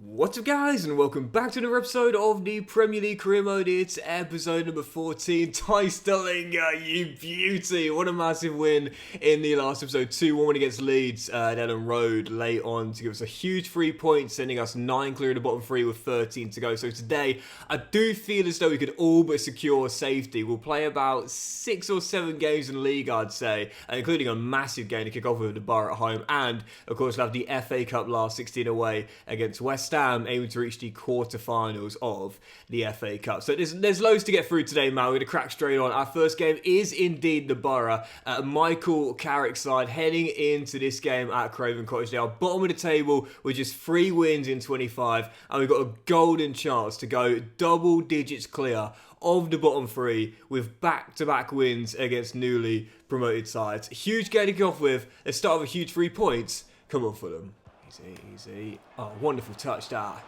What's up guys, and welcome back to another episode of the Premier League Career Mode. It's episode number 14. Ty Sterling, you beauty. What a massive win in the last episode. 2-1 against Leeds at Ellen Road late on to give us a huge 3 points, sending us 9 clear of the bottom 3 with 13 to go. So today, I do feel as though we could all but secure safety. We'll play about 6 or 7 games in the league, I'd say, including a massive game to kick off with the Borough at home. And, of course, we'll have the FA Cup last 16 away against West Ham, aiming to reach the quarterfinals of the FA Cup. So there's loads to get through today, man. We're going to crack straight on. Our first game is indeed the Borough. Michael Carrick's side heading into this game at Craven Cottage. They are bottom of the table with just 3 wins in 25, and we've got a golden chance to go double digits clear of the bottom 3 with back-to-back wins against newly promoted sides. Huge game to kick off with. Let's start with a huge 3 points. Come on, Fulham. Easy. Oh, wonderful touch that.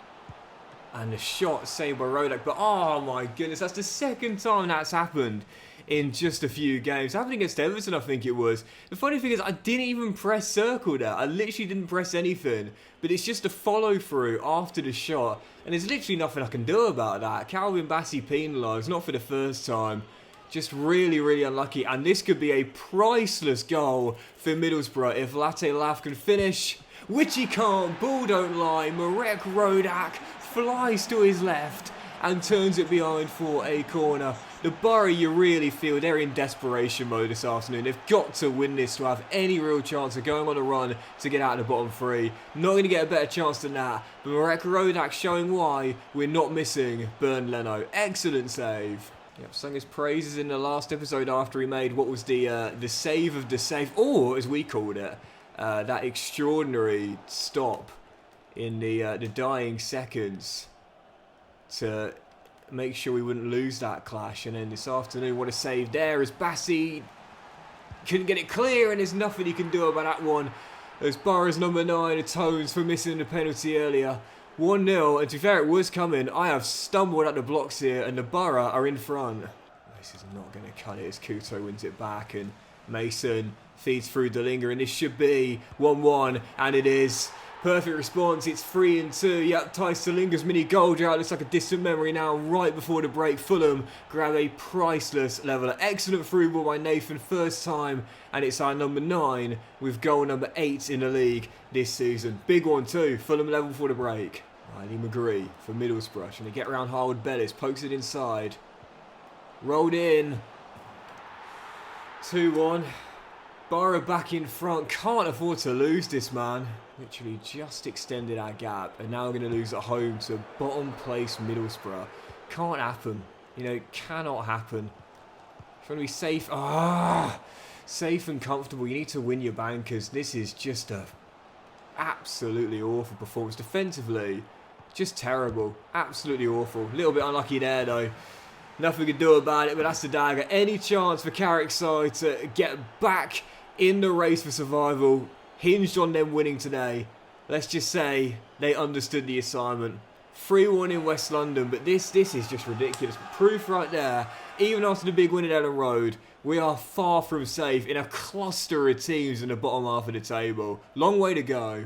And the shot saved by Rodak. But oh my goodness, that's the second time that's happened in just a few games. Happened against Everton, I think it was. The funny thing is, I didn't even press circle there. I literally didn't press anything. But it's just a follow through after the shot. And there's literally nothing I can do about that. Calvin Bassey penalised, not for the first time. Just really unlucky. And this could be a priceless goal for Middlesbrough if Latte Laugh can finish. Which he can't, ball don't lie. Marek Rodak flies to his left and turns it behind for a corner. The Borough, you really feel they're in desperation mode this afternoon. They've got to win this to have any real chance of going on a run to get out of the bottom 3. Not going to get a better chance than that. But Marek Rodak showing why we're not missing Bernd Leno. Excellent save. Yep, sung his praises in the last episode after he made what was the save of the save, or as we called it, that extraordinary stop in the dying seconds to make sure we wouldn't lose that clash. And then this afternoon, what a save there as Bassey couldn't get it clear, and there's nothing he can do about that one. As Borough's number 9 atones for missing the penalty earlier. 1-0, and to be fair, it was coming. I have stumbled at the blocks here, and the Borough are in front. This is not going to cut it as Couto wins it back, and Mason feeds through Delinger, and this should be 1-1, and it is. Perfect response, it's 3-2. Yep, Ty Sterlinger's mini goal drought looks like a distant memory now. Right before the break, Fulham grab a priceless leveller. Excellent through ball by Nathan, first time, and it's our number 9 with goal number 8 in the league this season. Big one too, Fulham level for the break. Riley McGree for Middlesbrough, trying to get around Harwood Bellis, pokes it inside. Rolled in. 2-1. Borough back in front. Can't afford to lose this, man. Literally just extended our gap, and now we're going to lose at home to bottom place Middlesbrough. Can't happen. You know, cannot happen. Trying to be safe. Safe and comfortable. You need to win your bankers. This is just a absolutely awful performance defensively. Just terrible. Absolutely awful. A little bit unlucky there, though. Nothing we can do about it, but that's the dagger. Any chance for Carrick's side to get back in the race for survival hinged on them winning today. Let's just say they understood the assignment. 3-1 in West London, but this is just ridiculous. Proof right there, even after the big win at Ellen Road, we are far from safe in a cluster of teams in the bottom half of the table. Long way to go.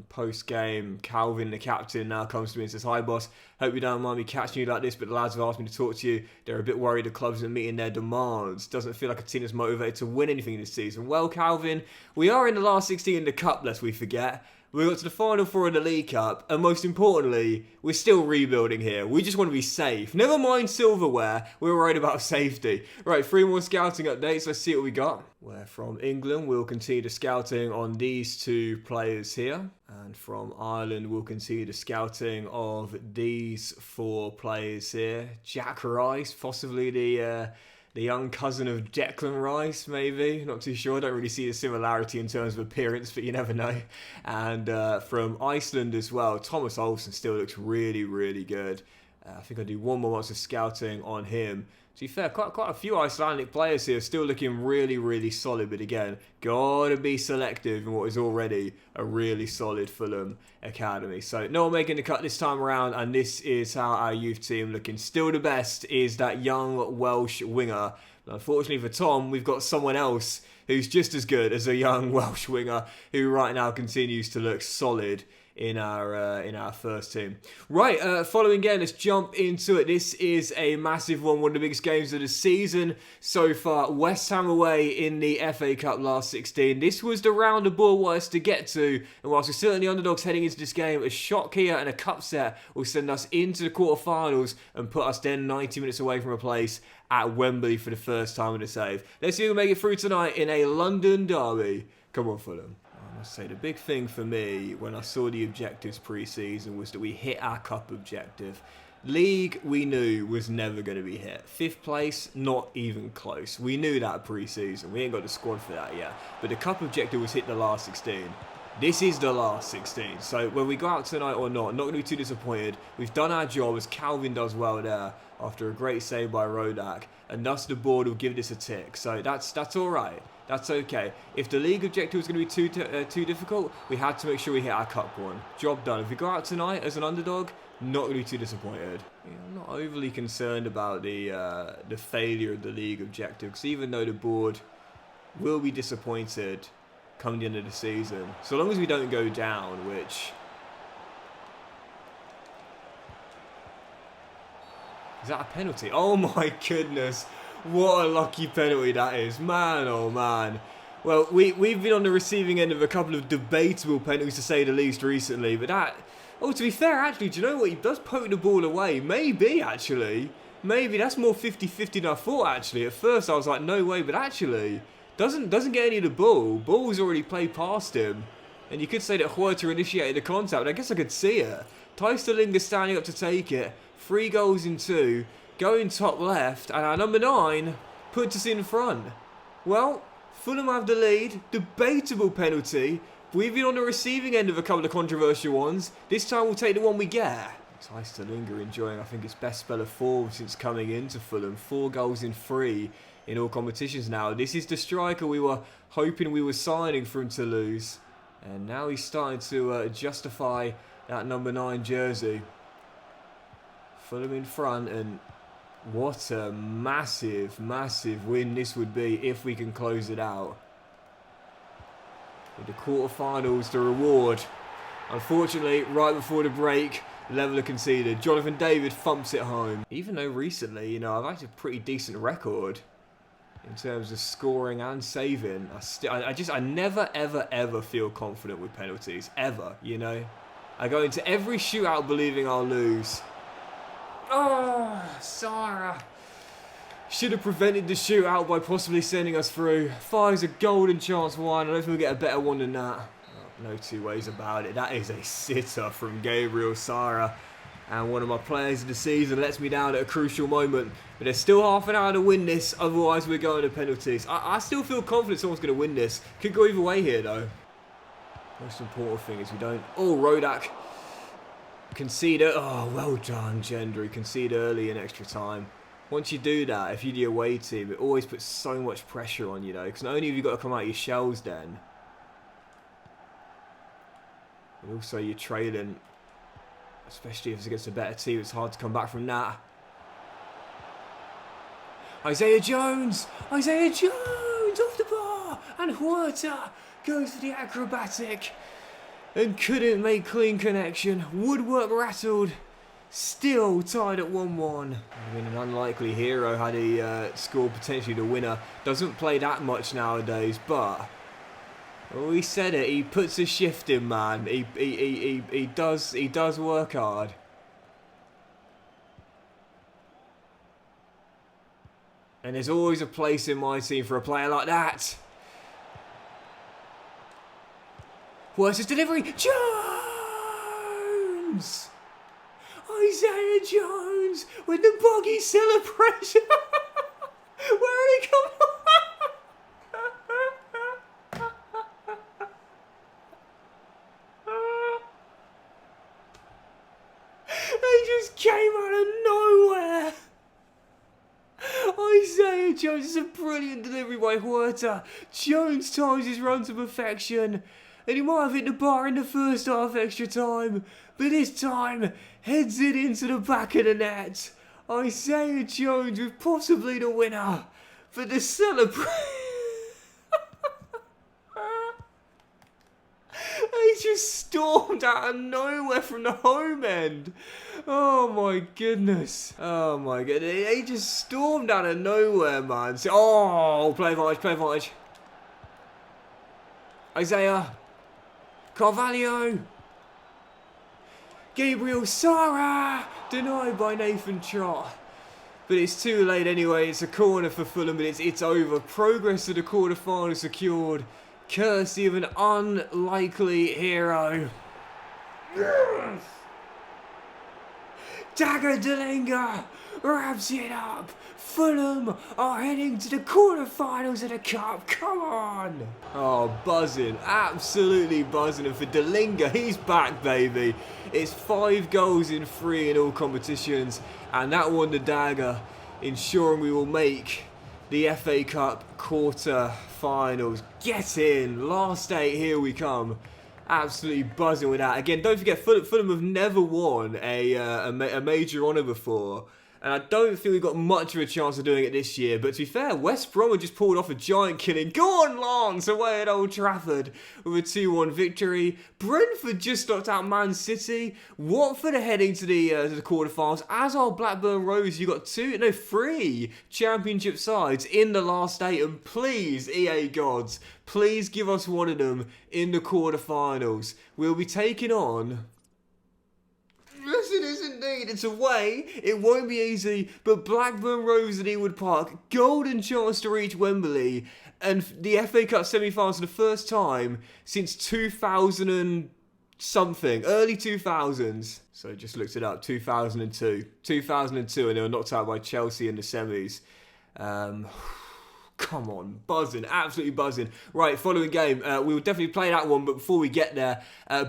Post-game, Calvin, the captain, now comes to me and says, "Hi boss, hope you don't mind me catching you like this, but the lads have asked me to talk to you. They're a bit worried the clubs are meeting their demands. Doesn't feel like a team is motivated to win anything this season." Well, Calvin, we are in the last 16 in the Cup, lest we forget. We got to the final 4 in the League Cup, and most importantly, we're still rebuilding here. We just want to be safe. Never mind silverware, we're worried about safety. Right, 3 more scouting updates. Let's see what we got. Where from England, we'll continue the scouting on these 2 players here. And from Ireland, we'll continue the scouting of these 4 players here. Jack Rice, possibly the young cousin of Declan Rice, maybe. Not too sure. I don't really see the similarity in terms of appearance, but you never know. And from Iceland as well, Thomas Olsen still looks really good. I think I'll do 1 more month of scouting on him. To be fair, quite a few Icelandic players here still looking really solid. But again, gotta be selective in what is already a really solid Fulham academy. So no one making the cut this time around, and this is how our youth team looking. Still the best is that young Welsh winger. But unfortunately for Tom, we've got someone else who's just as good as a young Welsh winger who right now continues to look solid in our first team. Right, following again, let's jump into it. This is a massive one of the biggest games of the season so far. West Ham away in the FA Cup last 16. This was the round the ball was to get to, and whilst we're certainly underdogs heading into this game, a shock here and a cup set will send us into the quarterfinals and put us then 90 minutes away from a place at Wembley for the first time in a save. Let's see who can make it through tonight in a London derby. Come on, Fulham. I must say, the big thing for me when I saw the objectives pre-season was that we hit our cup objective. League, we knew, was never going to be hit. 5th place, not even close. We knew that pre-season. We ain't got the squad for that yet. But the cup objective was hit the last 16. This is the last 16. So when we go out tonight or not going to be too disappointed. We've done our job, as Calvin does well there, after a great save by Rodak. And thus the board will give this a tick. So that's all right. That's okay. If the league objective was going to be too difficult, we had to make sure we hit our cup one. Job done. If we go out tonight as an underdog, not going to be too disappointed. I'm not overly concerned about the failure of the league objective, because even though the board will be disappointed come the end of the season, so long as we don't go down, which... Is that a penalty? Oh my goodness. What a lucky penalty that is. Man, oh man. Well, we've been on the receiving end of a couple of debatable penalties, to say the least, recently. But that... Oh, to be fair, actually, do you know what? He does poke the ball away. Maybe, actually. Maybe that's more 50-50 than I thought, actually. At first, I was like, no way. But actually, doesn't get any of the ball. Ball's already played past him. And you could say that Huerta initiated the contact. But I guess I could see it. Teisterlinger standing up to take it. 3 goals in 2. Going top left, and our number 9 puts us in front. Well, Fulham have the lead. Debatable penalty. We've been on the receiving end of a couple of controversial ones. This time we'll take the one we get. Teisterlinger enjoying, I think, his best spell of form since coming into Fulham. 4 goals in 3 in all competitions now. This is the striker we were hoping we were signing from Toulouse. And now he's starting to justify that number 9 jersey. Fulham in front, and... what a massive, massive win this would be if we can close it out. With the quarterfinals to reward. Unfortunately, right before the break, Leveller conceded. Jonathan David thumps it home. Even though recently, I've had a pretty decent record in terms of scoring and saving. I never, ever, ever feel confident with penalties. Ever, I go into every shootout believing I'll lose. Oh, Sarah. Should have prevented the shootout by possibly sending us through. 5's a golden chance wine. I don't think we'll get a better one than that. Oh, no two ways about it. That is a sitter from Gabriel Sara. And one of my players of the season lets me down at a crucial moment. But there's still half an hour to win this. Otherwise, we're going to penalties. I still feel confident someone's going to win this. Could go either way here, though. Most important thing is we don't... Oh, Rodak. Concede. Oh, well done, Gendry. Concede early in extra time. Once you do that, if you're the away team, it always puts so much pressure on you, though. Because not only have you got to come out of your shells then, but also you're trailing. Especially if it's against a better team, it's hard to come back from that. Isaiah Jones! Isaiah Jones off the bar! And Huerta goes for the acrobatic. And couldn't make clean connection. Woodwork rattled. Still tied at 1-1. I mean, an unlikely hero had he scored potentially the winner. Doesn't play that much nowadays, but... Well, he said it. He puts a shift in, man. He does work hard. And there's always a place in my team for a player like that. What's his delivery? Jones! Isaiah Jones with the boggy celebration. Where did he come from? He just came out of nowhere. Isaiah Jones is a brilliant delivery by Huerta. Jones times his run to perfection. And he might have hit the bar in the first half extra time, but this time heads it into the back of the net. Isaiah Jones was possibly the winner for the celebration. He just stormed out of nowhere from the home end. Oh my goodness. Oh my goodness. He just stormed out of nowhere, man. Oh, play advantage. Isaiah. Carvalho. Gabriel Sara. Denied by Nathan Trott. But it's too late anyway. It's a corner for Fulham, but it's over. Progress to the quarter-final secured. Courtesy of an unlikely hero. Yes! Dagger Delinga wraps it up. Fulham are heading to the quarterfinals of the Cup. Come on. Oh, buzzing. Absolutely buzzing. And for Delinga, he's back, baby. It's 5 goals in 3 in all competitions. And that won the dagger, ensuring we will make the FA Cup quarter-finals. Get in. Last 8, here we come. Absolutely buzzing with that. Again, don't forget, Fulham have never won a major honour before. And I don't think we've got much of a chance of doing it this year. But to be fair, West Brom have just pulled off a giant killing. Go on, Lance, away at Old Trafford with a 2-1 victory. Brentford just knocked out Man City. Watford are heading to the quarterfinals. As are Blackburn Rovers. You've got 3 championship sides in the last 8. And please, EA gods, please give us one of them in the quarterfinals. We'll be taking on... Yes, it is indeed. It's away. It won't be easy. But Blackburn Rovers at Ewood Park, golden chance to reach Wembley. And the FA Cup semi-finals for the first time since 2000 and something. Early 2000s. So I just looked it up. 2002. 2002, and they were knocked out by Chelsea in the semis. Come on, buzzing, absolutely buzzing. Right, following game, we will definitely play that one, but before we get there,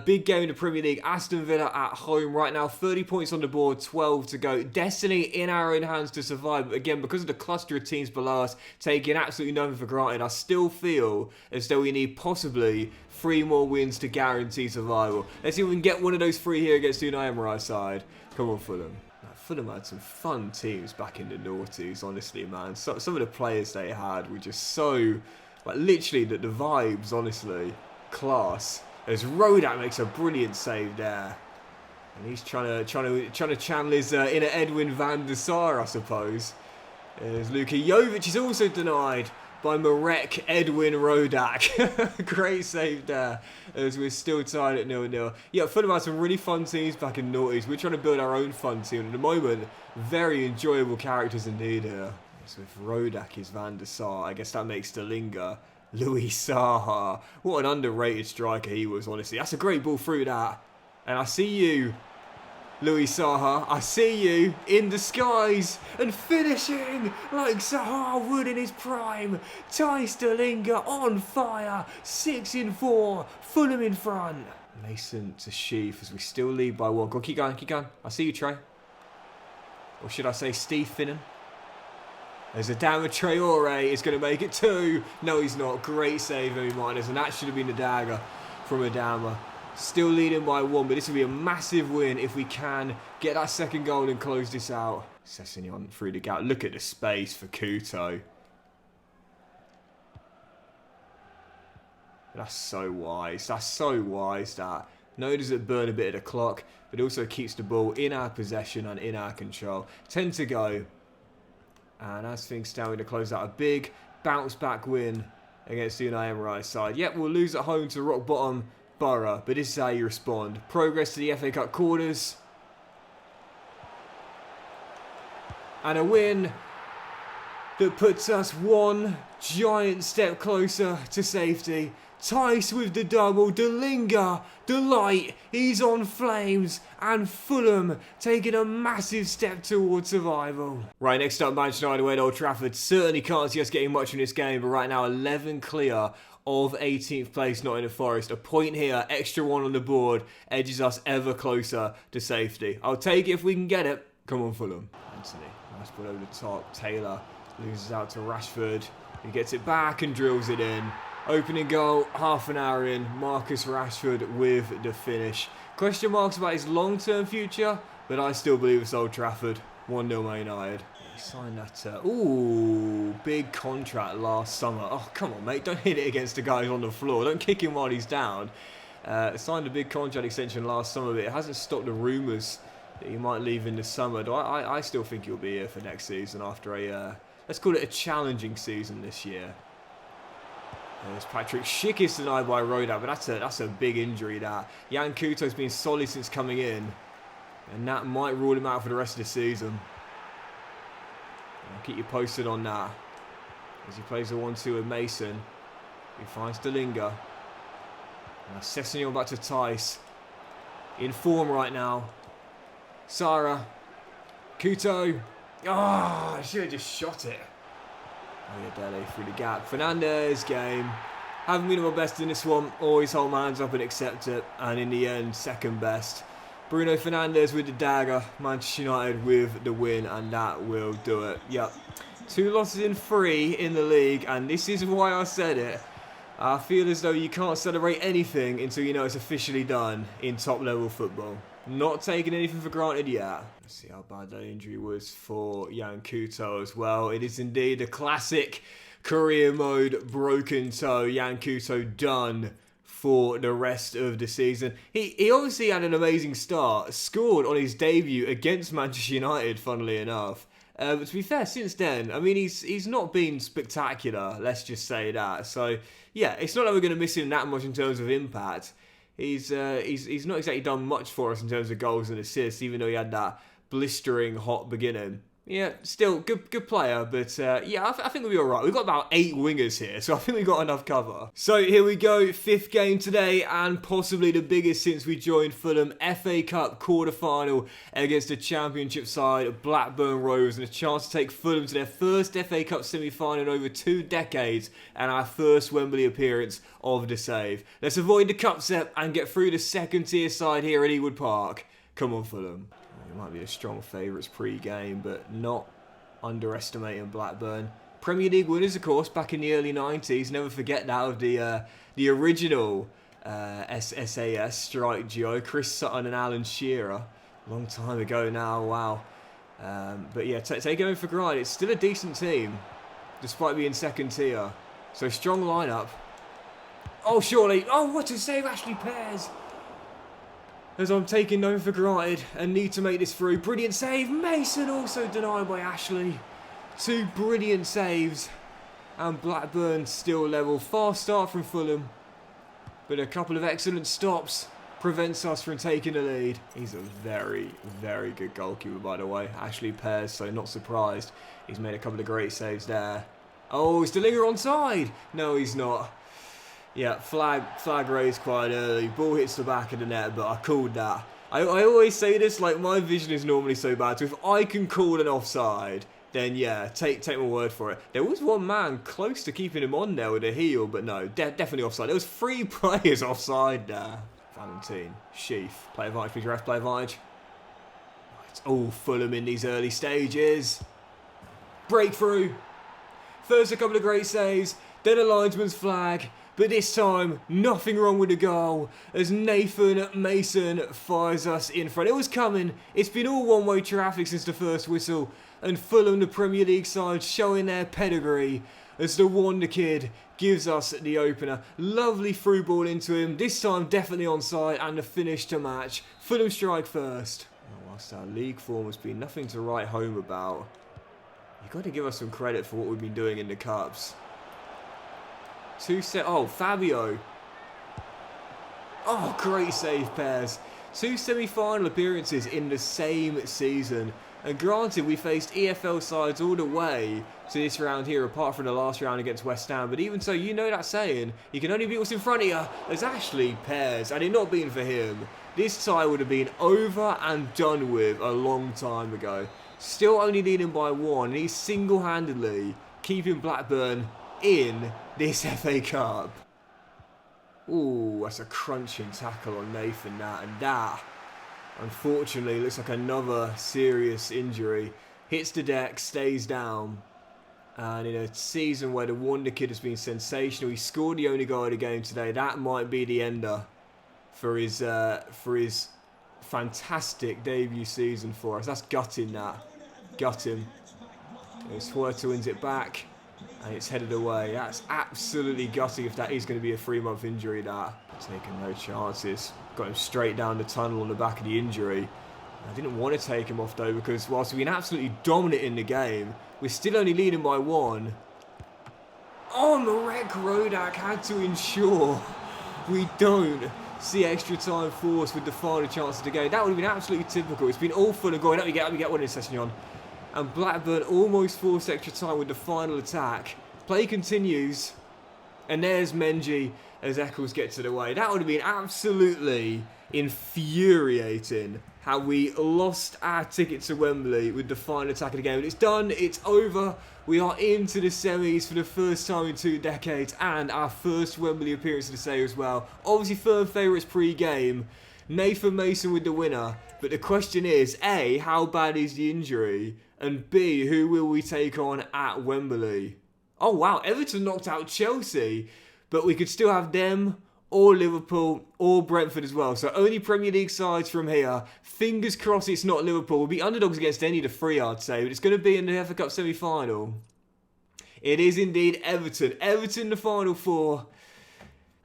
big game in the Premier League. Aston Villa at home right now, 30 points on the board, 12 to go. Destiny in our own hands to survive, but again, because of the cluster of teams below us, taking absolutely nothing for granted, I still feel as though we need possibly 3 more wins to guarantee survival. Let's see if we can get one of those 3 here against the Unai Emery side. Come on, Fulham. Fulham had some fun teams back in the noughties, honestly, man. Some of the players they had were just so, like, literally the vibes, honestly, class. As Rodak makes a brilliant save there, and he's trying to channel his inner Edwin van der Sar, I suppose. As Luka Jovic is also denied by Marek Edwin Rodak. Great save there, as we're still tied at 0-0. Yeah, Fulham had some really fun teams back in the noughties. We're trying to build our own fun team. At the moment, very enjoyable characters indeed here. So if Rodak is Van der Sar, I guess that makes Delinga Louis Saha. What an underrated striker he was, honestly. That's a great ball through that. And I see you, Louis Saha, I see you in disguise and finishing like Saha would in his prime. Thijs Delinga on fire, 6 in 4, Fulham in front. Mason to Sheaf as we still lead by 1. Go on, keep going. I see you, Trey. Or should I say Steve Finnan? There's Adama Traore is going to make it 2. No, he's not. Great save, Emi Martinez, and that should have been the dagger from Adama. Still leading by 1, but this will be a massive win if we can get that second goal and close this out. Sessegnon through the gap. Look at the space for Couto. That's so wise. That's so wise, that. No, does it burn a bit of the clock, but it also keeps the ball in our possession and in our control. 10 to go. And as things stand, we're going to close out a big bounce-back win against the Unai Emery side. Yep, we'll lose at home to rock bottom Borough, but this is how you respond. Progress to the FA Cup quarters. And a win that puts us 1 giant step closer to safety. Thijs with the double, Delinga, delight, he's on flames, and Fulham taking a massive step towards survival. Right, next up, Manchester United away at Old Trafford. Certainly can't see us getting much from this game, but right now 11 clear of 18th place, Nottingham Forest. A point here, extra 1 on the board, edges us ever closer to safety. I'll take it if we can get it. Come on, Fulham. Anthony, nice ball over the top. Taylor loses out to Rashford. He gets it back and drills it in. Opening goal, half an hour in. Marcus Rashford with the finish. Question marks about his long-term future, but I still believe it's Old Trafford. 1-0 Man United. He signed that, big contract last summer. Oh, come on, mate. Don't hit it against the guy who's on the floor. Don't kick him while he's down. Signed a big contract extension last summer, but it hasn't stopped the rumours that he might leave in the summer. I still think he'll be here for next season after a, let's call it a challenging season this year. There's Patrick Schick is denied by Roda, but that's a big injury. That Yan Couto's been solid since coming in, and that might rule him out for the rest of the season. I'll keep you posted on that as he plays the 1-2 with Mason. He finds Dalinga. Now Sessegnon back to Tice. In form right now. Sara. Couto. Ah, I should have just shot it. Oyedele through the gap. Fernandes game. Haven't been at my best in this one. Always hold my hands up and accept it. And in the end, second best. Bruno Fernandes with the dagger. Manchester United with the win. And that will do it. Yep. 2 losses in 3 in the league. And this is why I said it. I feel as though you can't celebrate anything until you know it's officially done in top level football. Not taking anything for granted yet. Let's see how bad that injury was for Yan Couto as well. It is indeed a classic career mode broken toe. Yan Couto done for the rest of the season. He obviously had an amazing start. Scored on his debut against Manchester United, funnily enough. But to be fair, since then, I mean, he's not been spectacular, let's just say that. So, yeah, it's not that we're going to miss him that much in terms of impact. He's not exactly done much for us in terms of goals and assists, even though he had that blistering hot beginning. Yeah, still good player, but yeah, I think we'll be alright. We've got about 8 wingers here, so I think we've got enough cover. So here we go, 5th game today, and possibly the biggest since we joined Fulham. FA Cup quarter-final against the Championship side, Blackburn Rovers, and a chance to take Fulham to their first FA Cup semi-final in over 2 decades, and our first Wembley appearance of the save. Let's avoid the cup set and get through the second-tier side here at Ewood Park. Come on, Fulham. It might be a strong favourites pre-game, but not underestimating Blackburn. Premier League winners, of course, back in the early 90s. Never forget that of the original SAS strike duo, Chris Sutton and Alan Shearer. Long time ago now, wow. But yeah, take it for granted. It's still a decent team, despite being second tier. So strong lineup. Oh, surely. Oh, what a save, Ashley Pears. As I'm taking nothing for granted and need to make this through. Brilliant save. Mason also denied by Ashley. 2 brilliant saves. And Blackburn still level. Fast start from Fulham. But a couple of excellent stops prevents us from taking the lead. He's a very, very good goalkeeper, by the way. Ashley Pears, so not surprised. He's made a couple of great saves there. Oh, is Dalinga onside? No, he's not. Yeah, flag raised quite early. Ball hits the back of the net, but I called that. I always say this, like, my vision is normally so bad, so if I can call an offside, then yeah, take my word for it. There was one man close to keeping him on there with a heel, but no, definitely offside. There was 3 players offside there. Valentine, Sheaf, play advantage, please ref, play advantage. It's all Fulham in these early stages. Breakthrough. First a couple of great saves, then a linesman's flag. But this time, nothing wrong with the goal as Nathan Mason fires us in front. It was coming. It's been all one-way traffic since the first whistle. And Fulham, the Premier League side, showing their pedigree as the Wonder Kid gives us the opener. Lovely through ball into him. This time, definitely onside and the finish to match. Fulham strike first. Whilst our league form has been nothing to write home about, you've got to give us some credit for what we've been doing in the Cups. Oh, Fabio. Oh, great save, Pears. 2 semi-final appearances in the same season. And granted, we faced EFL sides all the way to this round here, apart from the last round against West Ham. But even so, you know that saying, you can only beat what's in front of you. As Ashley Pears, had it not been for him, this tie would have been over and done with a long time ago. Still only leading by 1, and he's single-handedly keeping Blackburn in this FA Cup. Ooh, that's a crunching tackle on Nathan, and that, unfortunately, looks like another serious injury. Hits the deck, stays down, and in a season where the Wonder Kid has been sensational, he scored the only goal of the game today. That might be the ender for his fantastic debut season for us. That's gutting, that. Gut him. Huerta wins it back. And it's headed away. That's absolutely gutting if that is going to be a 3-month injury. That taking no chances. Got him straight down the tunnel on the back of the injury. I didn't want to take him off though, because whilst we've been absolutely dominant in the game, we're still only leading by 1. Oh, Marek Rodak had to ensure we don't see extra time force with the final chance of the game. That would have been absolutely typical. It's been all full of going. Let me get one in Sessignon. And Blackburn almost forced extra time with the final attack. Play continues. And there's Menji as Eccles gets it away. That would have been absolutely infuriating how we lost our ticket to Wembley with the final attack of the game. But it's done. It's over. We are into the semis for the first time in 2 decades. And our first Wembley appearance of the day as well. Obviously, firm favourites pre-game. Nathan Mason with the winner. But the question is, A, how bad is the injury? And B, who will we take on at Wembley? Oh, wow. Everton knocked out Chelsea. But we could still have them, or Liverpool, or Brentford as well. So only Premier League sides from here. Fingers crossed it's not Liverpool. We'll be underdogs against any of the 3, I'd say. But it's going to be in the FA Cup semi-final. It is indeed Everton. Everton the final 4.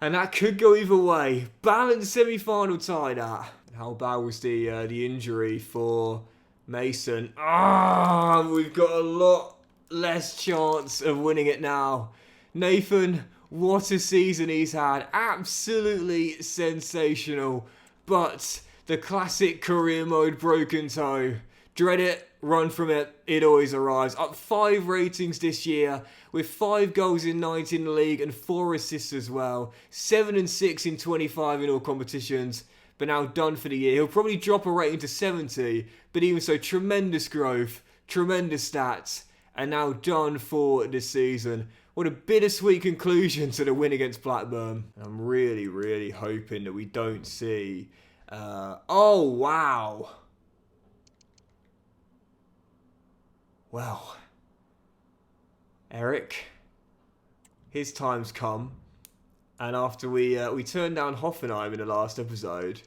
And that could go either way. Balanced semi-final tie, that. How bad was the injury for Mason? We've got a lot less chance of winning it now. Nathan, what a season he's had. Absolutely sensational. But the classic career mode broken toe. Dread it, run from it, it always arrives. Up 5 ratings this year with 5 goals in 19 in the league and 4 assists as well. 7 and 6 in 25 in all competitions. But now done for the year. He'll probably drop a rating to 70. But even so, tremendous growth, tremendous stats. And now done for this season. What a bittersweet conclusion to the win against Blackburn. I'm really, really hoping that we don't see... oh, wow. Well, Eric, his time's come. And after we turned down Hoffenheim in the last episode,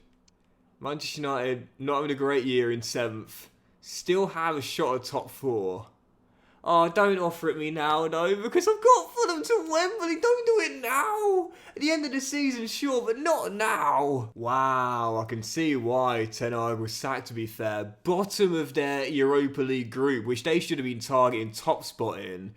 Manchester United, not having a great year in 7th, still have a shot at top 4. Oh, don't offer it me now, though, because I've got Fulham to Wembley. Don't do it now. At the end of the season, sure, but not now. Wow, I can see why Ten Hag was sacked, to be fair. Bottom of their Europa League group, which they should have been targeting top spot in.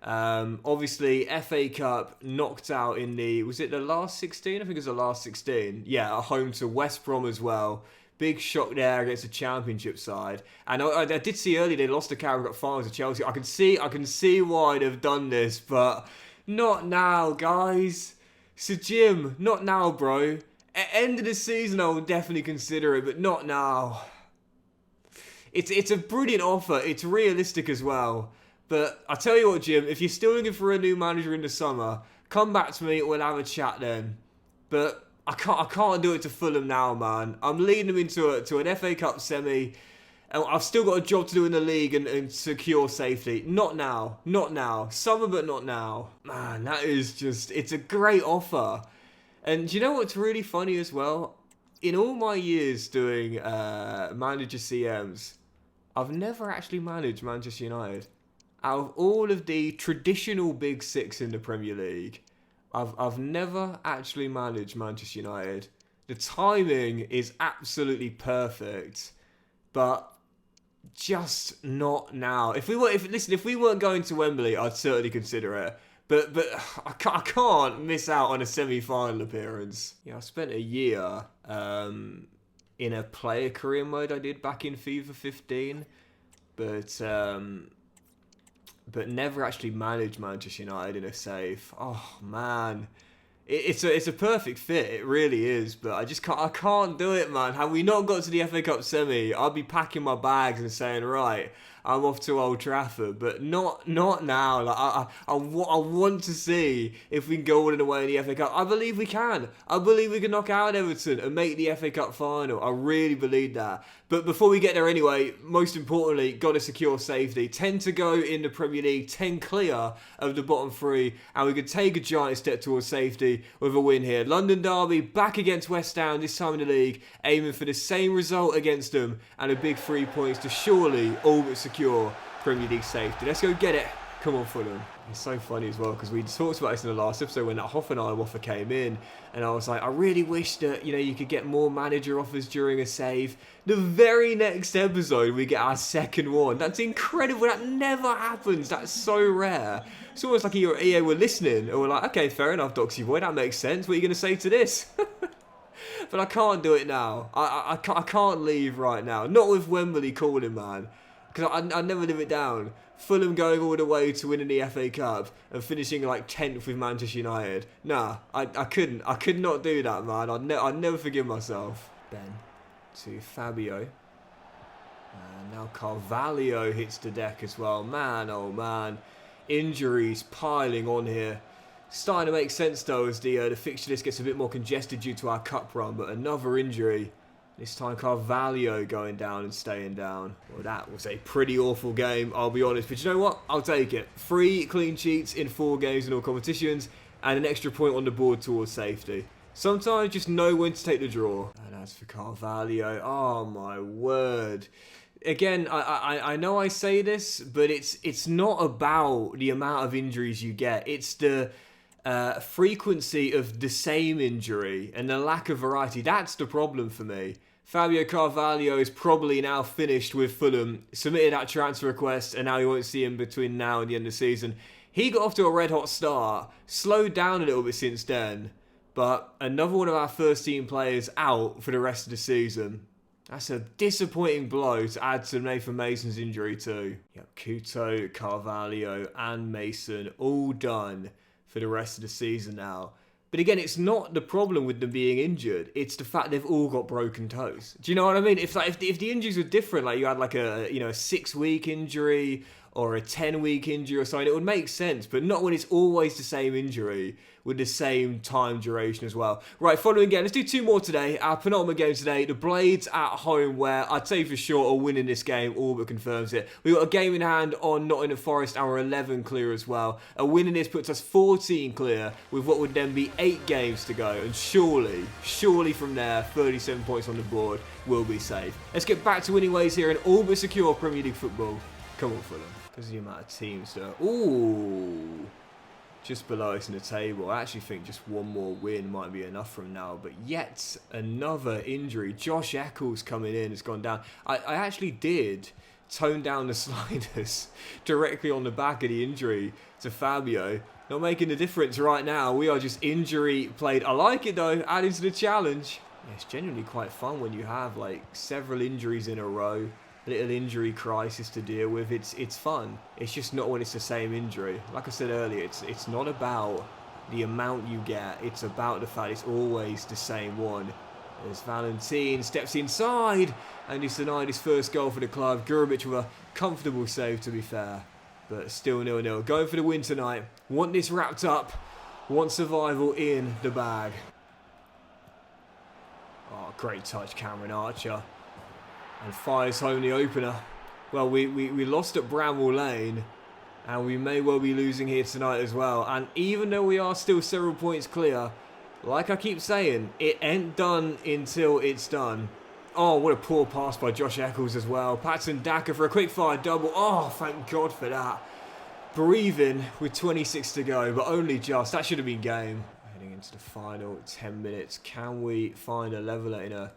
Obviously, FA Cup knocked out in the... Was it the last 16? I think it was the last 16. Yeah, at home to West Brom as well. Big shock there against the Championship side. And I did see earlier they lost the Carabao Cup finals to Chelsea. I can see why they've done this, but not now, guys. So Jim, not now, bro. At end of the season, I will definitely consider it, but not now. It's a brilliant offer. It's realistic as well. But I tell you what, Jim, if you're still looking for a new manager in the summer, come back to me. We'll have a chat then. But I can't do it to Fulham now, man. I'm leading them into an FA Cup semi. And I've still got a job to do in the league and secure safety. Not now. Not now. Summer, but not now. Man, that is just... It's a great offer. And do you know what's really funny as well? In all my years doing manager CMs, I've never actually managed Manchester United. Out of all of the traditional Big 6 in the Premier League, I've never actually managed Manchester United. The timing is absolutely perfect, but just not now. If we weren't going to Wembley, I'd certainly consider it. But I can't miss out on a semi-final appearance. Yeah, I spent a year in a player career mode I did back in FIFA 15, but never actually managed Manchester United in a safe. Oh man, it's a perfect fit. It really is. But I can't do it, man. Had we not got to the FA Cup semi, I'd be packing my bags and saying, right, I'm off to Old Trafford. But not now. Like I want to see if we can go all the way in the FA Cup. I believe we can. I believe we can knock out Everton and make the FA Cup final. I really believe that. But before we get there anyway, most importantly, got to secure safety. 10 to go in the Premier League, 10 clear of the bottom 3, and we could take a giant step towards safety with a win here. London derby, back against West Ham, this time in the league, aiming for the same result against them, and a big 3 points to surely all but secure Premier League safety. Let's go get it. Come on, Fulham. It's so funny as well because we talked about this in the last episode when that Hoffenheim offer came in, and I was like, I really wish that you could get more manager offers during a save. The very next episode, we get our second one. That's incredible. That never happens. That's so rare. It's almost like EA were listening, and we're like, okay, fair enough, Doxy boy, that makes sense. What are you going to say to this? But I can't do it now. I can't leave right now. Not with Wembley calling, man. Because I never live it down. Fulham going all the way to winning the FA Cup and finishing like 10th with Manchester United. Nah, I couldn't. I could not do that, man. I'd never forgive myself. Ben to Fabio. And now Carvalho hits the deck as well. Man, oh man. Injuries piling on here. Starting to make sense though as the fixture list gets a bit more congested due to our cup run. But another injury. This time Carvalho going down and staying down. Well, that was a pretty awful game, I'll be honest. But you know what? I'll take it. 3 clean sheets in 4 games in all competitions and an extra point on the board towards safety. Sometimes just know when to take the draw. And as for Carvalho, oh my word. Again, I know I say this, but it's not about the amount of injuries you get. It's the frequency of the same injury and the lack of variety. That's the problem for me. Fabio Carvalho is probably now finished with Fulham, submitted that transfer request, and now you won't see him between now and the end of the season. He got off to a red hot start, slowed down a little bit since then, but another one of our first team players out for the rest of the season. That's a disappointing blow to add to Nathan Mason's injury too. Yep, Couto, Carvalho and Mason all done for the rest of the season now. But again, it's not the problem with them being injured. It's the fact they've all got broken toes. Do you know what I mean? If the injuries were different, like you had like a 6-week injury or a 10-week injury or something, it would make sense. But not when it's always the same injury with the same time duration as well. Right, following again, let's do 2 more today. Our penultimate game today, the Blades at home, where I'd say for sure are winning this game. All but confirms it. We've got a game in hand on Nottingham Forest, and we're 11 clear as well. A win in this puts us 14 clear with what would then be 8 games to go. And surely from there, 37 points on the board will be safe. Let's get back to winning ways here in all but secure Premier League football. Come on, Fulham. Because of the amount of teams that are... Ooh... just below us in the table. I actually think just one more win might be enough from now. But yet another injury. Josh Eccles coming in has gone down. I actually did tone down the sliders directly on the back of the injury to Fabio. Not making a difference right now. We are just injury played. I like it though, adding to the challenge. Yeah, it's genuinely quite fun when you have like several injuries in a row. Little injury crisis to deal with. It's fun. It's just not when it's the same injury. Like I said earlier, it's not about the amount you get. It's about the fact it's always the same one. As Valentin steps inside and he's denied his first goal for the club. Gurovic with a comfortable save, to be fair, but still 0-0. Going for the win tonight. Want this wrapped up. Want survival in the bag. Oh, great touch, Cameron Archer. And fires home the opener. Well, we lost at Bramwell Lane. And we may well be losing here tonight as well. And even though we are still several points clear, like I keep saying, it ain't done until it's done. Oh, what a poor pass by Josh Eccles as well. Patson Daka for a quick fire double. Oh, thank God for that. Breathing with 26 to go, but only just. That should have been game. Heading into the final 10 minutes. Can we find a leveller in a...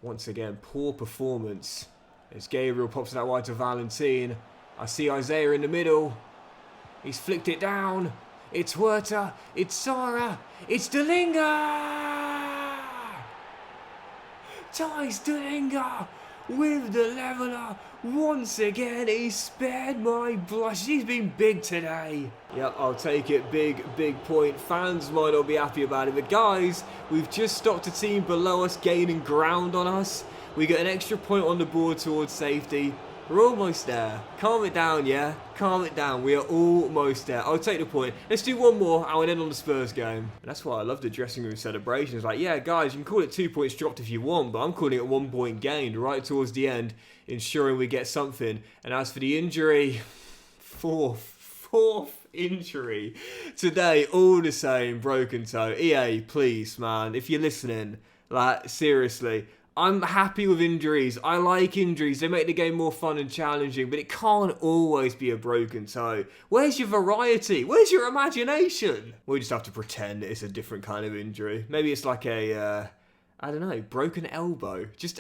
once again, poor performance. As Gabriel pops it out wide to Valentin. I see Isaiah in the middle. He's flicked it down. It's Huerta. It's Sara. It's Dalinga. Thijs Dalinga with the leveller. Once again, he spared my blush. He's been big today. Yep, I'll take it. Big point. Fans might not be happy about it, but guys, we've just stopped a team below us gaining ground on us. We get an extra point on the board towards safety. We're almost there. Calm it down, yeah? Calm it down. We are almost there. I'll take the point. Let's do one more and we'll end on the Spurs game. And that's why I love the dressing room celebrations. Like, yeah, guys, you can call it 2 points dropped if you want, but I'm calling it 1 point gained right towards the end, ensuring we get something. And as for the injury, fourth injury today, all the same, broken toe. EA, please, man, if you're listening, like, seriously, I'm happy with injuries. I like injuries. They make the game more fun and challenging, but it can't always be a broken toe. Where's your variety? Where's your imagination? We just have to pretend it's a different kind of injury. Maybe it's like a, I don't know, broken elbow. Just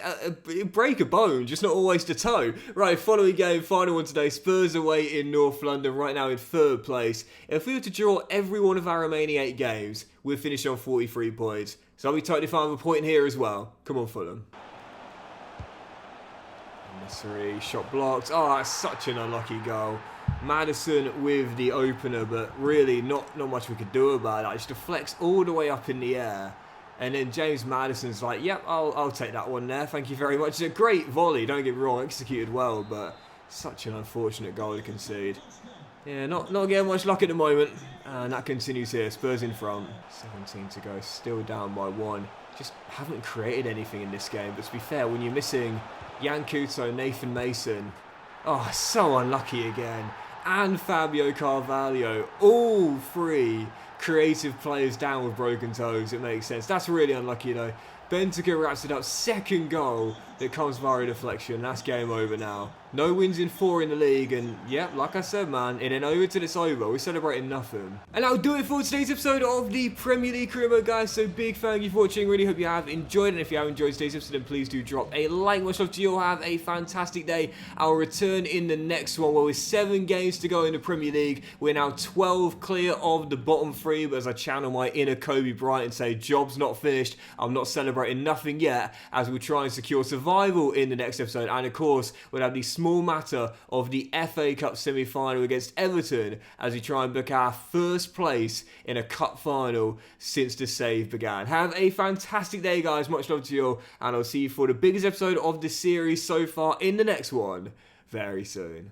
break a bone, just not always the toe. Right, following game, final one today. Spurs away in North London, right now in 3rd place. If we were to draw every one of our remaining 8 games, we'd finish on 43 points. So I'll be totally fine with a point here as well. Come on, Fulham. Unnecessary shot blocked. Oh, that's such an unlucky goal. Madison with the opener, but really not much we could do about it. It just deflects all the way up in the air. And then James Madison's like, yep, I'll take that one there. Thank you very much. It's a great volley, don't get me wrong, executed well, but such an unfortunate goal to concede. Yeah, not getting much luck at the moment. And that continues here. Spurs in front. 17 to go. Still down by 1. Just haven't created anything in this game. But to be fair, when you're missing Yan Couto, Nathan Mason. Oh, so unlucky again. And Fabio Carvalho. All 3 creative players down with broken toes. It makes sense. That's really unlucky though. Benteke wraps it up. 2nd goal that comes via a deflection. That's game over now. No wins in 4 in the league, and yeah, like I said, man, it ain't over till it's over. We're celebrating nothing. And that'll do it for today's episode of the Premier League Career Mode, guys. So big thank you for watching. Really hope you have enjoyed it. And if you have enjoyed today's episode, then please do drop a like. Much love to you all. Have a fantastic day. I'll return in the next one. Well, with 7 games to go in the Premier League, we're now 12 clear of the bottom 3. But as I channel my inner Kobe Bryant and say, job's not finished. I'm not celebrating nothing yet, as we try and secure survival in the next episode. And of course, we'll have the small matter of the FA Cup semi-final against Everton as we try and book our 1st place in a cup final since the save began. Have a fantastic day, guys. Much love to you all, and I'll see you for the biggest episode of the series so far in the next one very soon.